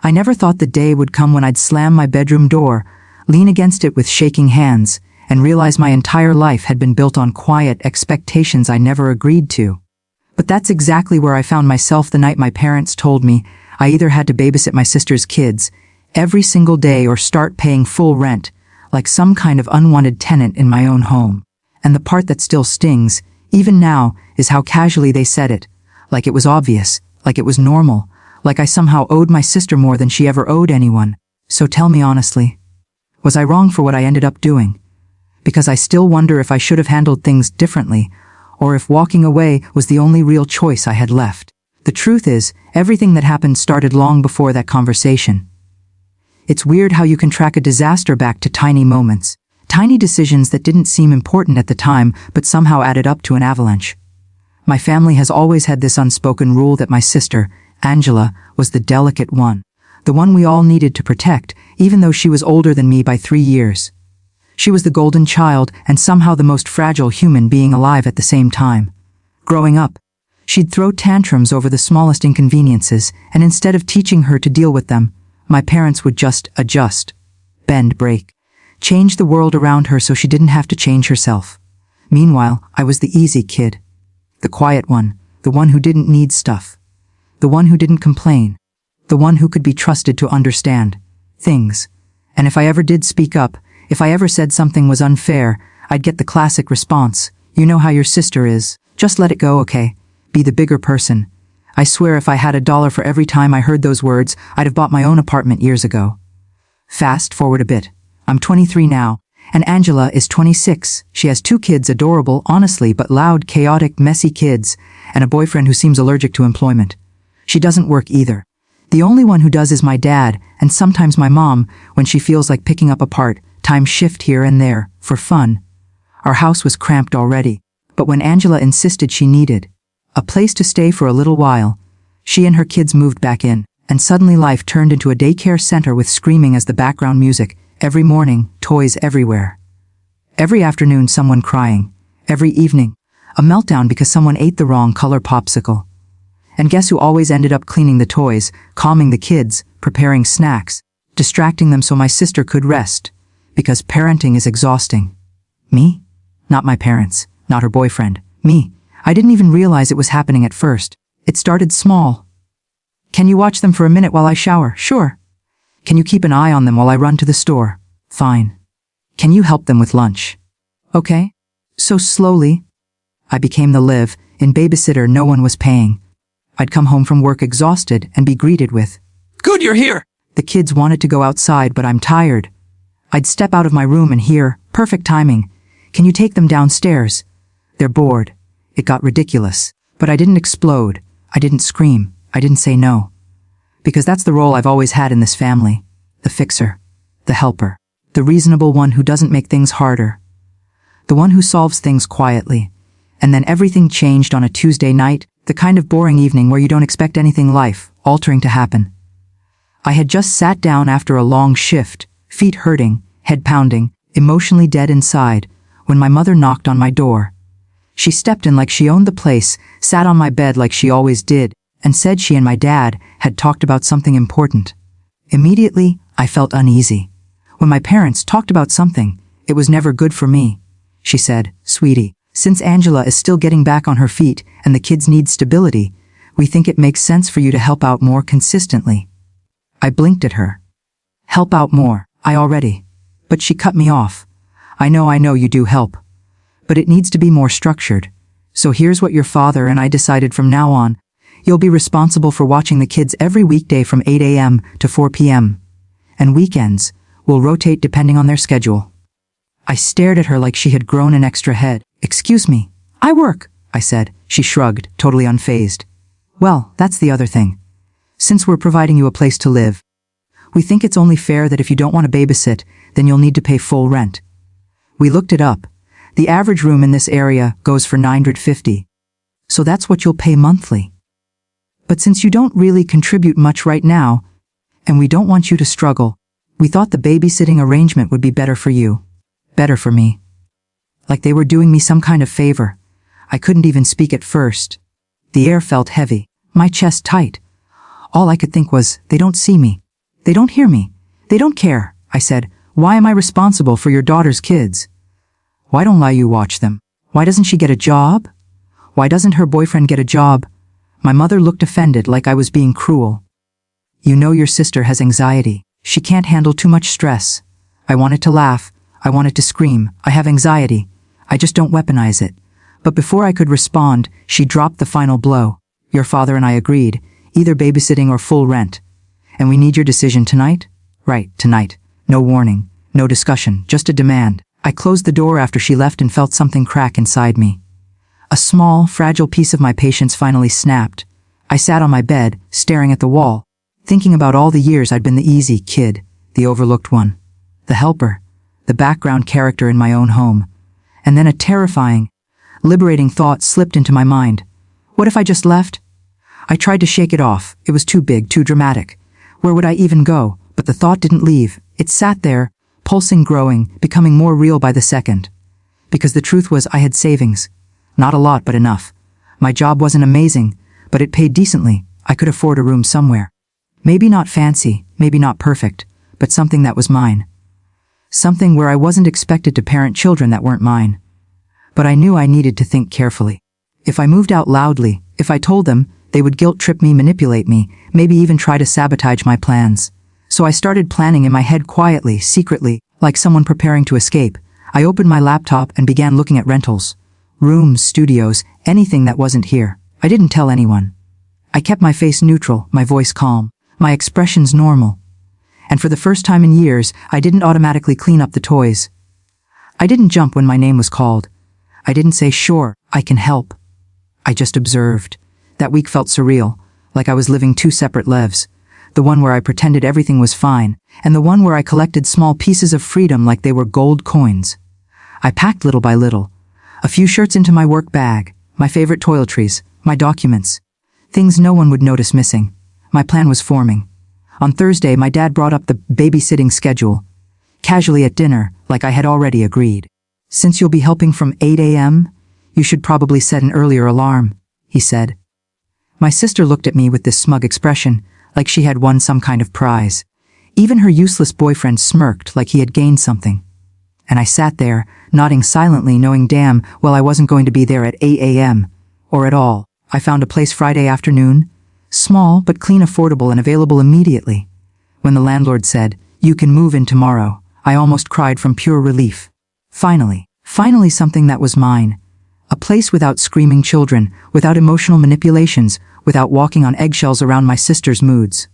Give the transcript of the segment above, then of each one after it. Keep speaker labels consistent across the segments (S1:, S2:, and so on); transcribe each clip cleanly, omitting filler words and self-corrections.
S1: I never thought the day would come when I'd slam my bedroom door, lean against it with shaking hands, and realize my entire life had been built on quiet expectations I never agreed to. But that's exactly where I found myself the night my parents told me I either had to babysit my sister's kids every single day or start paying full rent, like some kind of unwanted tenant in my own home. And the part that still stings, even now, is how casually they said it, like it was obvious, like it was normal, like I somehow owed my sister more than she ever owed anyone. So tell me honestly, was I wrong for what I ended up doing? Because I still wonder if I should have handled things differently, or if walking away was the only real choice I had left. The truth is, everything that happened started long before that conversation. It's weird how you can track a disaster back to tiny moments, tiny decisions that didn't seem important at the time but somehow added up to an avalanche. My family has always had this unspoken rule that my sister, Angela, was the delicate one, the one we all needed to protect, even though she was older than me by 3 years. She was the golden child and somehow the most fragile human being alive at the same time. Growing up, she'd throw tantrums over the smallest inconveniences, and instead of teaching her to deal with them, my parents would just adjust, bend, break, change the world around her so she didn't have to change herself. Meanwhile, I was the easy kid, the quiet one, the one who didn't need stuff, the one who didn't complain, the one who could be trusted to understand things. And if I ever did speak up, if I ever said something was unfair, I'd get the classic response, "You know how your sister is. Just let it go, okay? Be the bigger person." I swear if I had $1 for every time I heard those words, I'd have bought my own apartment years ago. Fast forward a bit. I'm 23 now, and Angela is 26. She has 2 kids, adorable, honestly, but loud, chaotic, messy kids, and a boyfriend who seems allergic to employment. She doesn't work either. The only one who does is my dad, and sometimes my mom, when she feels like picking up a part, time shift here and there, for fun. Our house was cramped already, but when Angela insisted she needed a place to stay for a little while, she and her kids moved back in, and suddenly life turned into a daycare center with screaming as the background music. Every morning, toys everywhere. Every afternoon, someone crying. Every evening, a meltdown because someone ate the wrong color popsicle. And guess who always ended up cleaning the toys, calming the kids, preparing snacks, distracting them so my sister could rest? Because parenting is exhausting. Me? Not my parents, not her boyfriend. Me. I didn't even realize it was happening at first. It started small. "Can you watch them for a minute while I shower?" "Sure." "Can you keep an eye on them while I run to the store?" "Fine." "Can you help them with lunch?" "Okay." So slowly, I became the live-in babysitter no one was paying. I'd come home from work exhausted and be greeted with, "Good, you're here." The kids wanted to go outside, but I'm tired. I'd step out of my room and hear, "Perfect timing. Can you take them downstairs?" They're bored. It got ridiculous. But I didn't explode. I didn't scream. I didn't say no. Because that's the role I've always had in this family. The fixer. The helper. The reasonable one who doesn't make things harder. The one who solves things quietly. And then everything changed on a Tuesday night, the kind of boring evening where you don't expect anything life-altering to happen. I had just sat down after a long shift, feet hurting, head pounding, emotionally dead inside, when my mother knocked on my door. She stepped in like she owned the place, sat on my bed like she always did, and said she and my dad had talked about something important. Immediately, I felt uneasy. When my parents talked about something, it was never good for me. She said, "Sweetie, since Angela is still getting back on her feet and the kids need stability, we think it makes sense for you to help out more consistently." I blinked at her. "Help out more, I already." But she cut me off. I know you do help. But it needs to be more structured. So here's what your father and I decided from now on. You'll be responsible for watching the kids every weekday from 8 a.m. to 4 p.m. And weekends will rotate depending on their schedule. I stared at her like she had grown an extra head. "Excuse me, I work," I said. She shrugged, totally unfazed. "Well, that's the other thing. Since we're providing you a place to live, we think it's only fair that if you don't want to babysit, then you'll need to pay full rent." We looked it up. The average room in this area goes for $950. So that's what you'll pay monthly. But since you don't really contribute much right now, and we don't want you to struggle, we thought the babysitting arrangement would be better for you. Better for me. Like they were doing me some kind of favor. I couldn't even speak at first. The air felt heavy, my chest tight. All I could think was, they don't see me. They don't hear me. They don't care, I said. Why am I responsible for your daughter's kids? Why don't you watch them? Why doesn't she get a job? Why doesn't her boyfriend get a job? My mother looked offended, like I was being cruel. You know your sister has anxiety. She can't handle too much stress. I wanted to laugh. I wanted to scream. I have anxiety. I just don't weaponize it. But before I could respond, she dropped the final blow. Your father and I agreed, either babysitting or full rent. And we need your decision tonight? Right, tonight. No warning, no discussion, just a demand. I closed the door after she left and felt something crack inside me. A small, fragile piece of my patience finally snapped. I sat on my bed, staring at the wall, thinking about all the years I'd been the easy kid, the overlooked one, the helper, the background character in my own home. And then a terrifying, liberating thought slipped into my mind. What if I just left? I tried to shake it off. It was too big, too dramatic. Where would I even go? But the thought didn't leave. It sat there, pulsing, growing, becoming more real by the second. Because the truth was I had savings. Not a lot, but enough. My job wasn't amazing, but it paid decently. I could afford a room somewhere. Maybe not fancy, maybe not perfect, but something that was mine. Something where I wasn't expected to parent children that weren't mine. But I knew I needed to think carefully. If I moved out loudly, if I told them, they would guilt-trip me, manipulate me, maybe even try to sabotage my plans. So I started planning in my head quietly, secretly, like someone preparing to escape. I opened my laptop and began looking at rentals. Rooms, studios, anything that wasn't here. I didn't tell anyone. I kept my face neutral, my voice calm, my expressions normal. And for the first time in years, I didn't automatically clean up the toys. I didn't jump when my name was called. I didn't say, sure, I can help. I just observed. That week felt surreal, like I was living two separate lives. The one where I pretended everything was fine, and the one where I collected small pieces of freedom like they were gold coins. I packed little by little. A few shirts into my work bag, my favorite toiletries, my documents. Things no one would notice missing. My plan was forming. On Thursday, my dad brought up the babysitting schedule. Casually at dinner, like I had already agreed. Since you'll be helping from 8 a.m., you should probably set an earlier alarm, he said. My sister looked at me with this smug expression, like she had won some kind of prize. Even her useless boyfriend smirked like he had gained something. And I sat there, nodding silently, knowing damn well I wasn't going to be there at 8 a.m. or at all. I found a place Friday afternoon, small but clean, affordable, and available immediately. When the landlord said, "You can move in tomorrow," I almost cried from pure relief. Finally something that was mine. A place without screaming children, without emotional manipulations, without walking on eggshells around my sister's moods.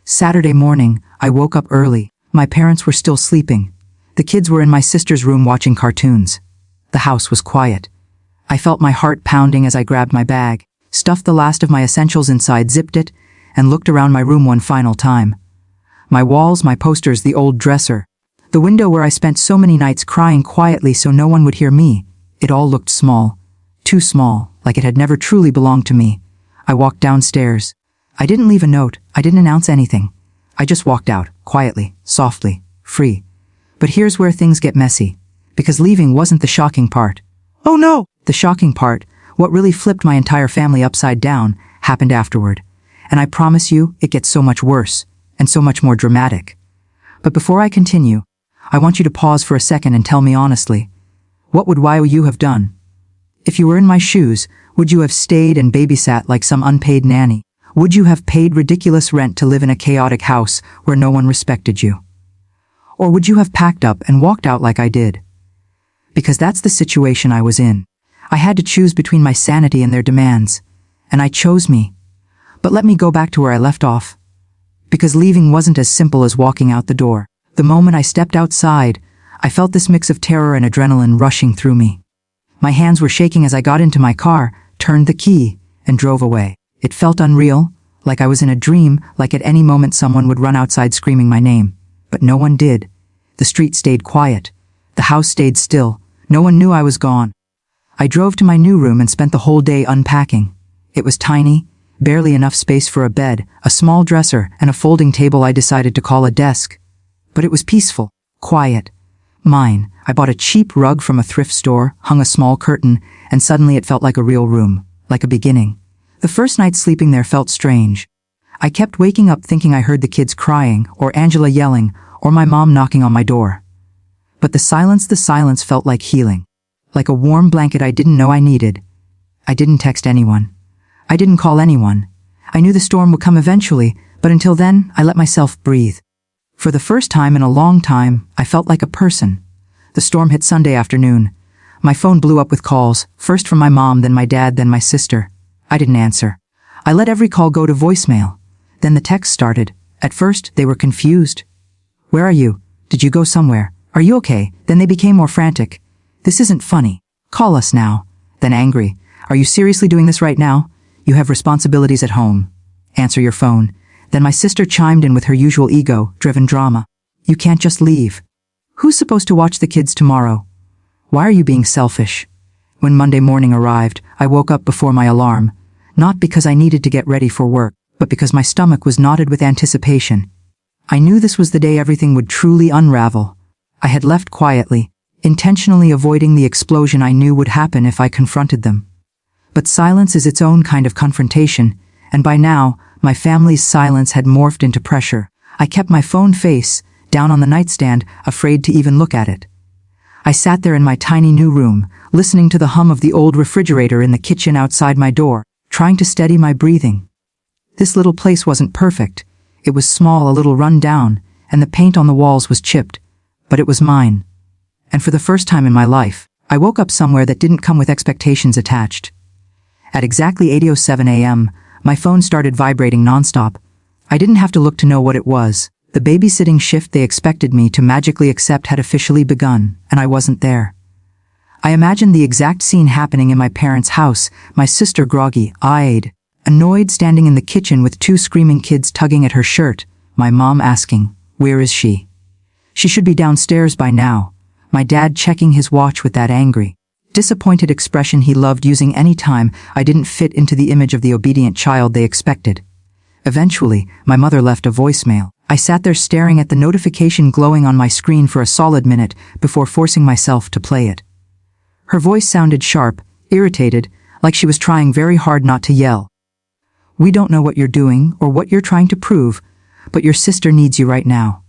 S1: Saturday morning, I woke up early. My parents were still sleeping. The kids were in my sister's room watching cartoons. The house was quiet. I felt my heart pounding as I grabbed my bag, stuffed the last of my essentials inside, zipped it, and looked around my room one final time. My walls, my posters, the old dresser, the window where I spent so many nights crying quietly so no one would hear me. It all looked small. Too small, like it had never truly belonged to me. I walked downstairs. I didn't leave a note. I didn't announce anything. I just walked out, quietly, softly, free. But here's where things get messy. Because leaving wasn't the shocking part. Oh no! The shocking part, what really flipped my entire family upside down, happened afterward. And I promise you, it gets so much worse, and so much more dramatic. But before I continue, I want you to pause for a second and tell me honestly, what would you have done? If you were in my shoes, would you have stayed and babysat like some unpaid nanny? Would you have paid ridiculous rent to live in a chaotic house where no one respected you? Or would you have packed up and walked out like I did? Because that's the situation I was in. I had to choose between my sanity and their demands, and I chose me. But let me go back to where I left off. Because leaving wasn't as simple as walking out the door. The moment I stepped outside, I felt this mix of terror and adrenaline rushing through me. My hands were shaking as I got into my car, turned the key, and drove away. It felt unreal, like I was in a dream, like at any moment someone would run outside screaming my name. But no one did. The street stayed quiet. The house stayed still. No one knew I was gone. I drove to my new room and spent the whole day unpacking. It was tiny, barely enough space for a bed, a small dresser, and a folding table I decided to call a desk. But it was peaceful, quiet. Mine. I bought a cheap rug from a thrift store, hung a small curtain, and suddenly it felt like a real room, like a beginning. The first night sleeping there felt strange. I kept waking up thinking I heard the kids crying, or Angela yelling, or my mom knocking on my door. But the silence felt like healing. Like a warm blanket I didn't know I needed. I didn't text anyone. I didn't call anyone. I knew the storm would come eventually, but until then, I let myself breathe. For the first time in a long time, I felt like a person. The storm hit Sunday afternoon. My phone blew up with calls, first from my mom, then my dad, then my sister. I didn't answer. I let every call go to voicemail. Then the text started. At first, they were confused. "Where are you? Did you go somewhere? Are you okay?" Then they became more frantic. "This isn't funny. Call us now." Then angry. "Are you seriously doing this right now? You have responsibilities at home. Answer your phone." Then my sister chimed in with her usual ego-driven drama. "You can't just leave. Who's supposed to watch the kids tomorrow? Why are you being selfish?" When Monday morning arrived, I woke up before my alarm, not because I needed to get ready for work, but because my stomach was knotted with anticipation. I knew this was the day everything would truly unravel. I had left quietly, intentionally avoiding the explosion I knew would happen if I confronted them. But silence is its own kind of confrontation, and by now, my family's silence had morphed into pressure. I kept my phone face down on the nightstand, afraid to even look at it. I sat there in my tiny new room, listening to the hum of the old refrigerator in the kitchen outside my door, trying to steady my breathing. This little place wasn't perfect. It was small, a little run down, and the paint on the walls was chipped, but it was mine. And for the first time in my life, I woke up somewhere that didn't come with expectations attached. At exactly 8:07 a.m., my phone started vibrating nonstop. I didn't have to look to know what it was. The babysitting shift they expected me to magically accept had officially begun, and I wasn't there. I imagined the exact scene happening in my parents' house, my sister groggy-eyed, annoyed, standing in the kitchen with two screaming kids tugging at her shirt, my mom asking, "Where is she? She should be downstairs by now." My dad checking his watch with that angry, disappointed expression he loved using any time I didn't fit into the image of the obedient child they expected. Eventually, my mother left a voicemail. I sat there staring at the notification glowing on my screen for a solid minute before forcing myself to play it. Her voice sounded sharp, irritated, like she was trying very hard not to yell. "We don't know what you're doing or what you're trying to prove, but your sister needs you right now.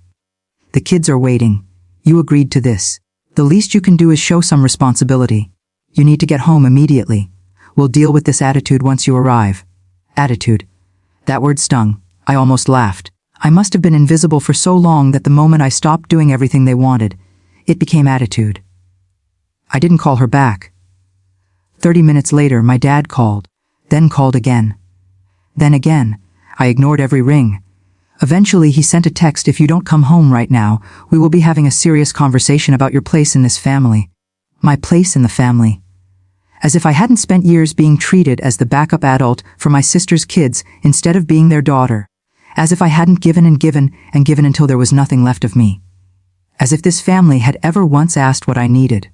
S1: The kids are waiting. You agreed to this. The least you can do is show some responsibility. You need to get home immediately. We'll deal with this attitude once you arrive." Attitude. That word stung. I almost laughed. I must have been invisible for so long that the moment I stopped doing everything they wanted, it became attitude. I didn't call her back. 30 minutes later, my dad called, then called again. Then again. I ignored every ring. Eventually, he sent a text, "If you don't come home right now, we will be having a serious conversation about your place in this family." My place in the family. As if I hadn't spent years being treated as the backup adult for my sister's kids instead of being their daughter. As if I hadn't given and given and given until there was nothing left of me. As if this family had ever once asked what I needed.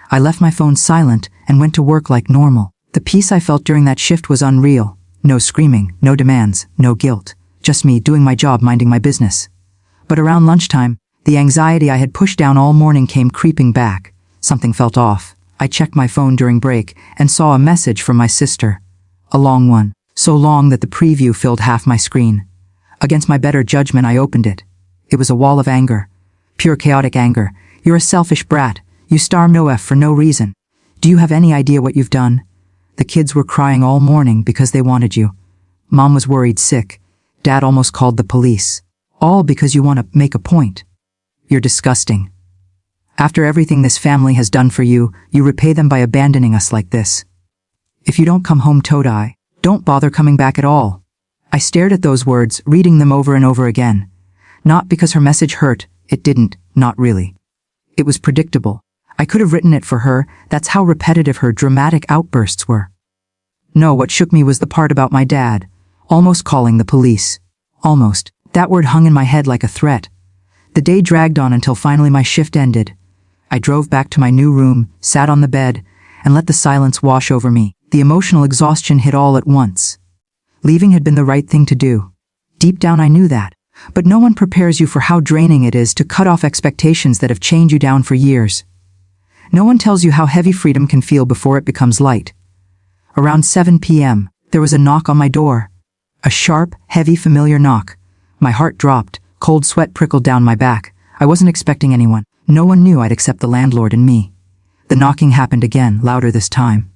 S1: I left my phone silent and went to work like normal. The peace I felt during that shift was unreal. No screaming, no demands, no guilt. Just me doing my job, minding my business. But around lunchtime, the anxiety I had pushed down all morning came creeping back. Something felt off. I checked my phone during break and saw a message from my sister. A long one. So long that the preview filled half my screen. Against my better judgment, I opened it. It was a wall of anger. Pure chaotic anger. "You're a selfish brat. You starve no F for no reason. Do you have any idea what you've done? The kids were crying all morning because they wanted you. Mom was worried sick. Dad almost called the police. All because you want to make a point. You're disgusting. After everything this family has done for you, you repay them by abandoning us like this. If you don't come home, Todai, don't bother coming back at all." I stared at those words, reading them over and over again. Not because her message hurt, it didn't, not really. It was predictable. I could have written it for her, that's how repetitive her dramatic outbursts were. No, what shook me was the part about my dad, almost calling the police. Almost. That word hung in my head like a threat. The day dragged on until finally my shift ended. I drove back to my new room, sat on the bed, and let the silence wash over me. The emotional exhaustion hit all at once. Leaving had been the right thing to do. Deep down I knew that. But no one prepares you for how draining it is to cut off expectations that have chained you down for years. No one tells you how heavy freedom can feel before it becomes light. Around 7 p.m., there was a knock on my door. A sharp, heavy, familiar knock. My heart dropped, cold sweat prickled down my back. I wasn't expecting anyone. No one knew I'd accept the landlord and me. The knocking happened again, louder this time.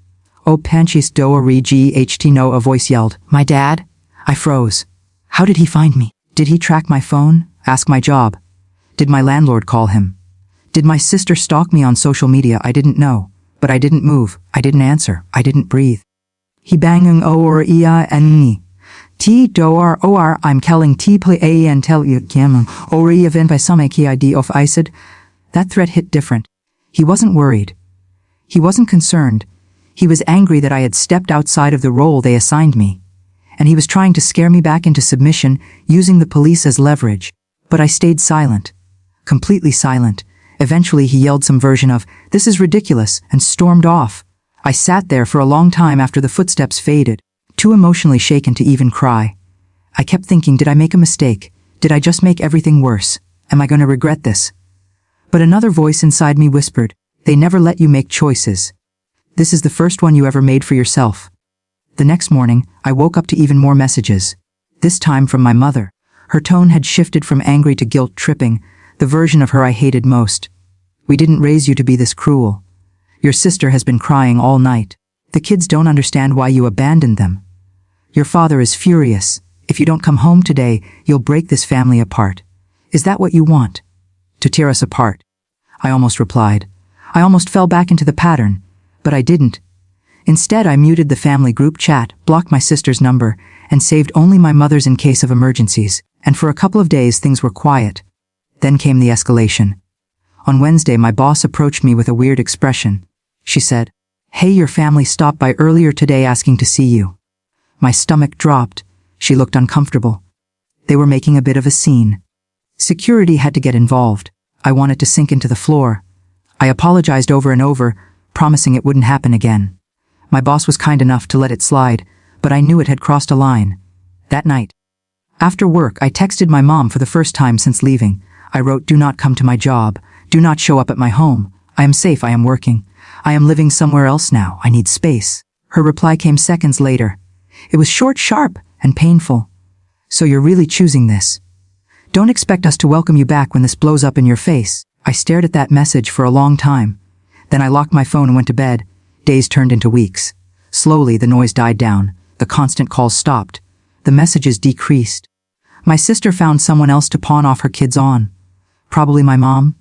S1: "Oh, Panchis Doa Ght no," a voice yelled. "My dad?" I froze. How did he find me? Did he track my phone? Ask my job? Did my landlord call him? Did my sister stalk me on social media? I didn't know. But I didn't move. I didn't answer. I didn't breathe. He banging or ia and me. T doar or I'm kelling T play a and tell you kim or event by some id of I said. That threat hit different. He wasn't worried. He wasn't concerned. He was angry that I had stepped outside of the role they assigned me. And he was trying to scare me back into submission, using the police as leverage. But I stayed silent. Completely silent. Eventually he yelled some version of, "This is ridiculous," and stormed off. I sat there for a long time after the footsteps faded, too emotionally shaken to even cry. I kept thinking, did I make a mistake? Did I just make everything worse? Am I going to regret this? But another voice inside me whispered, "They never let you make choices. This is the first one you ever made for yourself." The next morning, I woke up to even more messages. This time from my mother. Her tone had shifted from angry to guilt-tripping, the version of her I hated most. "We didn't raise you to be this cruel. Your sister has been crying all night. The kids don't understand why you abandoned them. Your father is furious. If you don't come home today, you'll break this family apart. Is that what you want? To tear us apart?" I almost replied. I almost fell back into the pattern, but I didn't. Instead, I muted the family group chat, blocked my sister's number, and saved only my mother's in case of emergencies, and for a couple of days things were quiet. Then came the escalation. On Wednesday, my boss approached me with a weird expression. She said, "Hey, your family stopped by earlier today asking to see you." My stomach dropped. She looked uncomfortable. They were making a bit of a scene. Security had to get involved. I wanted to sink into the floor. I apologized over and over, promising it wouldn't happen again. My boss was kind enough to let it slide, but I knew it had crossed a line. That night, after work, I texted my mom for the first time since leaving. I wrote, "Do not come to my job. Do not show up at my home. I am safe. I am working. I am living somewhere else now. I need space." Her reply came seconds later. It was short, sharp, and painful. "So you're really choosing this? Don't expect us to welcome you back when this blows up in your face." I stared at that message for a long time. Then I locked my phone and went to bed. Days turned into weeks. Slowly, the noise died down. The constant calls stopped. The messages decreased. My sister found someone else to pawn off her kids on. Probably my mom.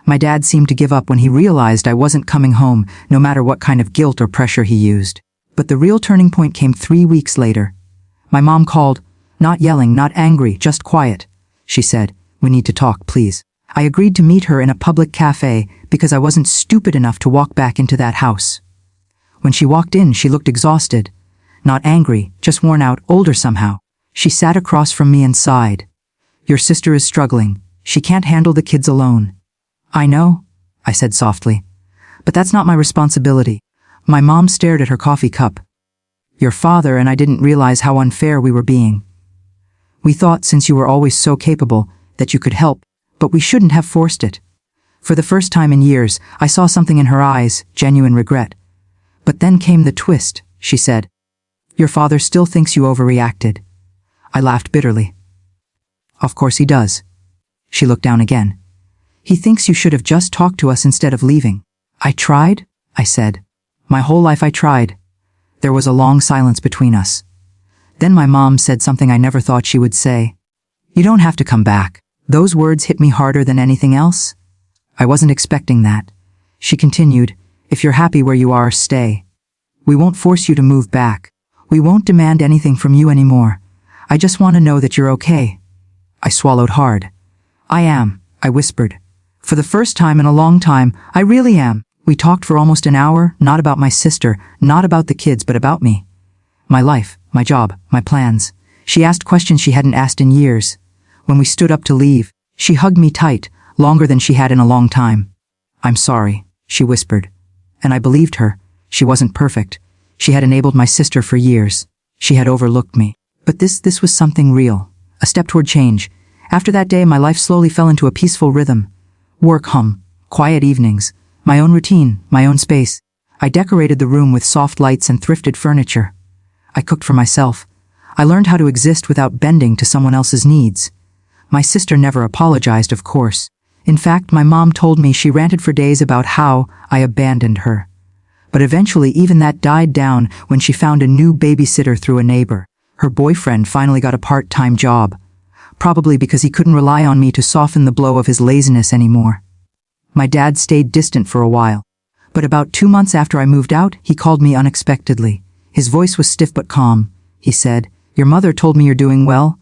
S1: My dad seemed to give up when he realized I wasn't coming home, no matter what kind of guilt or pressure he used. But the real turning point came 3 weeks later. My mom called, not yelling, not angry, just quiet. She said, "We need to talk, please." I agreed to meet her in a public cafe because I wasn't stupid enough to walk back into that house. When she walked in, she looked exhausted. Not angry, just worn out, older somehow. She sat across from me and sighed. "Your sister is struggling. She can't handle the kids alone." "I know," I said softly. "But that's not my responsibility." My mom stared at her coffee cup. "Your father and I didn't realize how unfair we were being. We thought, since you were always so capable, that you could help, but we shouldn't have forced it." For the first time in years, I saw something in her eyes, genuine regret. "But then came the twist," she said. "Your father still thinks you overreacted." I laughed bitterly. "Of course he does." She looked down again. "He thinks you should have just talked to us instead of leaving." "I tried," I said. "My whole life I tried." There was a long silence between us. Then my mom said something I never thought she would say. "You don't have to come back." Those words hit me harder than anything else. I wasn't expecting that. She continued, "If you're happy where you are, stay. We won't force you to move back. We won't demand anything from you anymore. I just want to know that you're okay." I swallowed hard. "I am," I whispered. "For the first time in a long time, I really am." We talked for almost an hour, not about my sister, not about the kids, but about me. My life, my job, my plans. She asked questions she hadn't asked in years. When we stood up to leave, she hugged me tight, longer than she had in a long time. "I'm sorry," she whispered. And I believed her. She wasn't perfect. She had enabled my sister for years. She had overlooked me. But this was something real. A step toward change. After that day, my life slowly fell into a peaceful rhythm. Work hum, quiet evenings, my own routine, my own space. I decorated the room with soft lights and thrifted furniture. I cooked for myself. I learned how to exist without bending to someone else's needs. My sister never apologized, of course. In fact, my mom told me she ranted for days about how I abandoned her. But eventually even that died down when she found a new babysitter through a neighbor. Her boyfriend finally got a part-time job, probably because he couldn't rely on me to soften the blow of his laziness anymore. My dad stayed distant for a while, but about 2 months after I moved out, he called me unexpectedly. His voice was stiff but calm. He said, "Your mother told me you're doing well."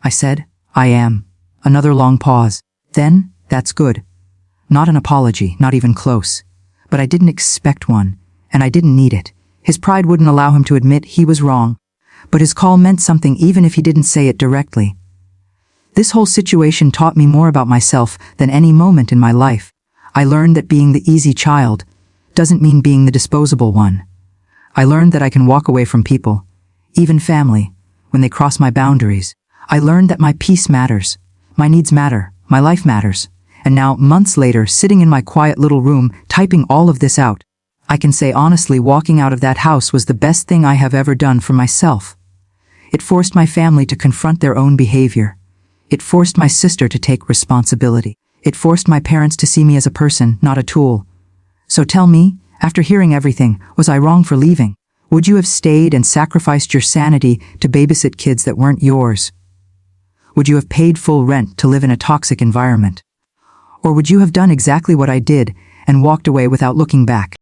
S1: I said, "I am." Another long pause. Then, "That's good." Not an apology, not even close. But I didn't expect one, and I didn't need it. His pride wouldn't allow him to admit he was wrong. But his call meant something even if he didn't say it directly. This whole situation taught me more about myself than any moment in my life. I learned that being the easy child doesn't mean being the disposable one. I learned that I can walk away from people, even family, when they cross my boundaries. I learned that my peace matters, my needs matter, my life matters. And now, months later, sitting in my quiet little room, typing all of this out, I can say honestly walking out of that house was the best thing I have ever done for myself. It forced my family to confront their own behavior. It forced my sister to take responsibility. It forced my parents to see me as a person, not a tool. So tell me, after hearing everything, was I wrong for leaving? Would you have stayed and sacrificed your sanity to babysit kids that weren't yours? Would you have paid full rent to live in a toxic environment? Or would you have done exactly what I did and walked away without looking back?